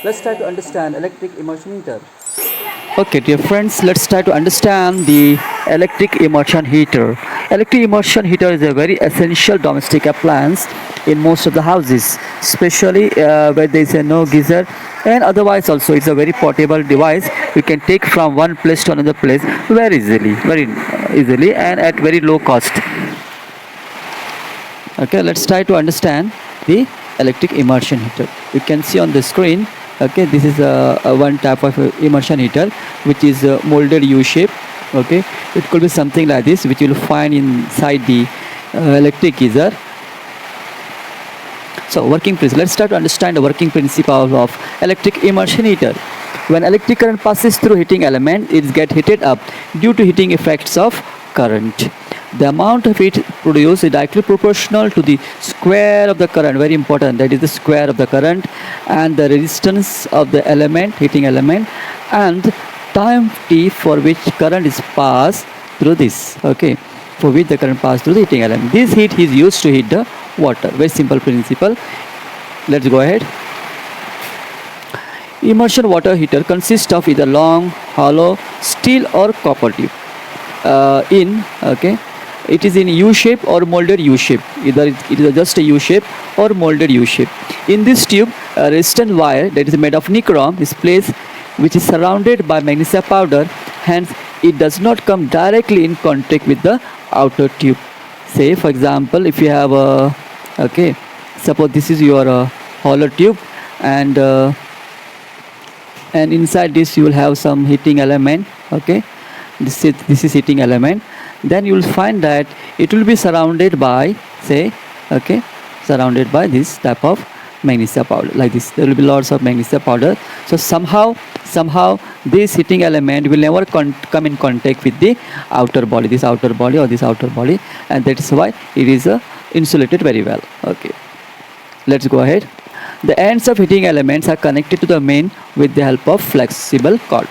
Let's try to understand electric immersion heater. Okay, dear friends, let's try to understand the electric immersion heater. Electric immersion heater is a very essential domestic appliance in most of the houses, especially where there is a no geyser, and otherwise also it's a very portable device you can take from one place to another place very easily and at very low cost. Okay, let's try to understand the electric immersion heater. You can see on the screen. Okay, this is a one type of immersion heater which is molded U shape. Okay, it could be something like this which you will find inside the electric geyser. So working principle. Let's start to understand the working principle of electric immersion heater. When electric current passes through heating element, it gets heated up due to heating effects of current. The amount of heat produced is directly proportional to the square of the current. Very important. That is the square of the current and the resistance of the element, heating element, and time t for which current is passed through this. Okay, for which the current passes through the heating element. This heat is used to heat the water. Very simple principle. Let's go ahead. Immersion water heater consists of either long, hollow, steel or copper tube. It is in U shape or molded U shape. Either it is just a U shape or molded U shape. In this tube, a resistant wire that is made of nichrome is placed, which is surrounded by magnesia powder. Hence, it does not come directly in contact with the outer tube. Say, for example, if you have a suppose this is your hollow tube, and inside this you will have some heating element. Okay, this is heating element. Then you will find that it will be surrounded by surrounded by this type of magnesia powder like this. There will be lots of magnesia powder. So somehow this heating element will never come in contact with the outer body, this outer body, and that is why it is insulated very well. Okay, let's go ahead. The ends of heating elements are connected to the main with the help of flexible cord.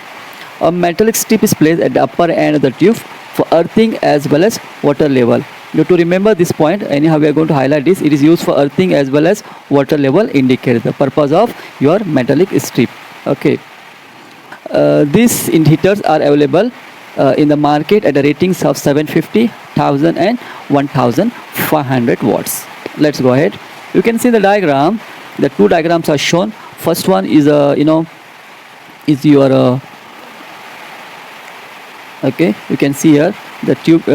A metallic strip is placed at the upper end of the tube for earthing as well as water level. You have to remember this point. Anyhow, we are going to highlight this. It is used for earthing as well as water level indicator. The purpose of your metallic strip. Okay. These heaters are available in the market at the ratings of 750, 1000 and 1500 watts. Let's go ahead. You can see the diagram. The two diagrams are shown. First one is is your okay, you can see here the tube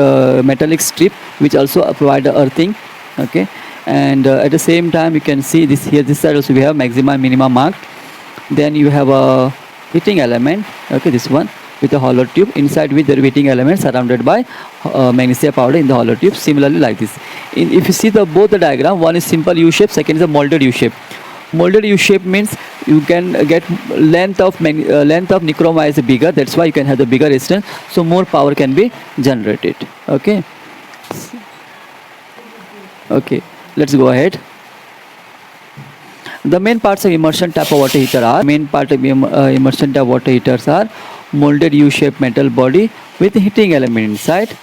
metallic strip which also provide the earthing. Okay, and at the same time you can see this here, this side also we have maxima and minima marked. Then you have a heating element. Okay, this one with a hollow tube inside which there are heating elements surrounded by magnesia powder in the hollow tube. Similarly like this. If you see both the diagram, one is simple U shape, second is a molded U shape. Molded U shape means you can get length of nichrome wire is bigger. That's why you can have the bigger resistance, so more power can be generated. Okay. Okay, let's go ahead. The main parts of immersion type of water heater are immersion type water heaters are molded U-shaped metal body with heating element inside,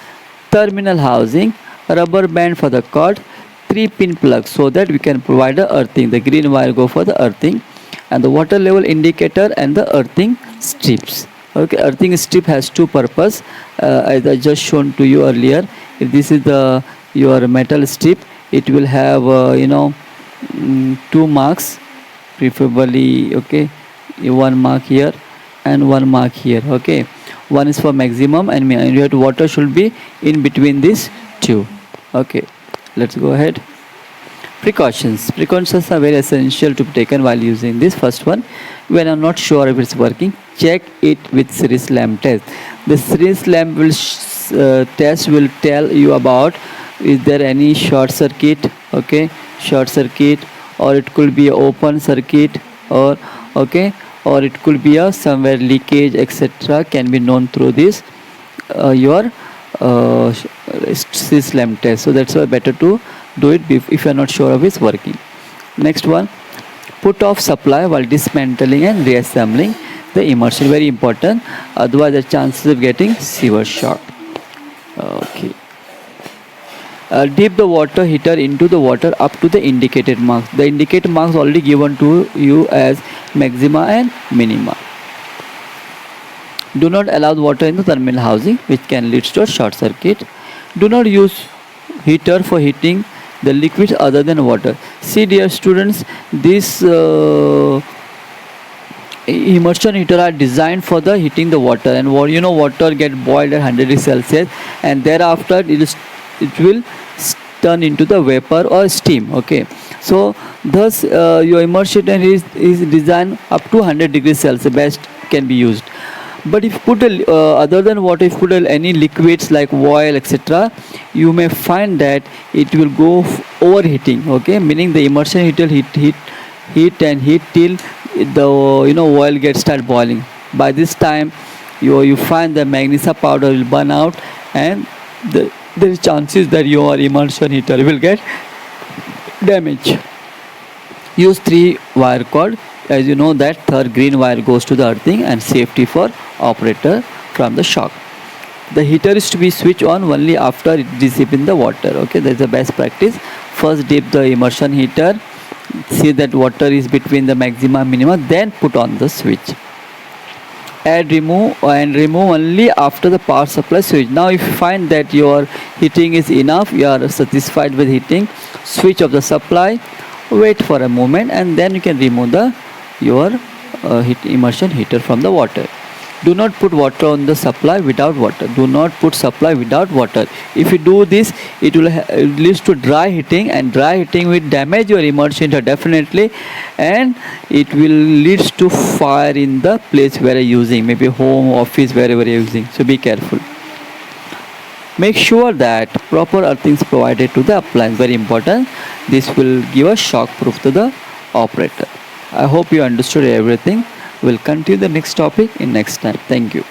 terminal housing, rubber band for the cord, 3-pin plug so that we can provide the earthing. The green wire go for the earthing, and the water level indicator and the earthing strips. Okay, earthing strip has two purpose as I just shown to you earlier. If this is your metal strip, it will have two marks preferably. Okay, one mark here and one mark here. Okay, one is for maximum and your water should be in between these two. Okay, let's go ahead. Precautions are very essential to be taken while using this. First one, when I'm not sure if it's working, check it with series lamp test. The series lamp test will tell you about is there any short circuit. Okay, short circuit, or it could be open circuit, or it could be a somewhere leakage, etc. can be known through this your series lamp test. So that's why better to do it if you are not sure of it's working. Next one, put off supply while dismantling and reassembling the immersion. Very important, otherwise the chances of getting severe shock. Okay, dip the water heater into the water up to the indicated marks. The indicated marks already given to you as maxima and minima. Do not allow the water in the terminal housing, which can lead to a short circuit. Do not use heater for heating the liquids other than water. See dear students, this immersion heater are designed for the heating the water, and water get boiled at 100 degrees Celsius, and thereafter it will turn into the vapor or steam. Okay, so thus your immersion heater is designed up to 100 degrees Celsius best can be used. But if put other than water, if put any liquids like oil etc., you may find that it will go overheating. Okay, meaning the immersion heater heat till the oil gets start boiling. By this time you find the magnesia powder will burn out, and there is chances that your immersion heater will get damaged. Use 3-wire cord. As you know that third green wire goes to the earthing and safety for operator from the shock. The heater is to be switched on only after it dissipates in the water. Okay, that's the best practice. First dip the immersion heater, see that water is between the maxima and minima, then put on the switch. Add, remove only after the power supply switch. Now if you find that your heating is enough, you are satisfied with heating, switch off the supply, wait for a moment, and then you can remove your immersion heater from the water. Do not put water on the supply without water. Do not put supply without water. If you do this, it will lead to dry heating, and dry heating will damage your immersion heater definitely, and it will lead to fire in the place where you are using, maybe home, office, wherever you are using. So be careful. Make sure that proper earthing is provided to the appliance. Very important. This will give a shock proof to the operator. I hope you understood everything. We'll continue the next topic in next time. Thank you.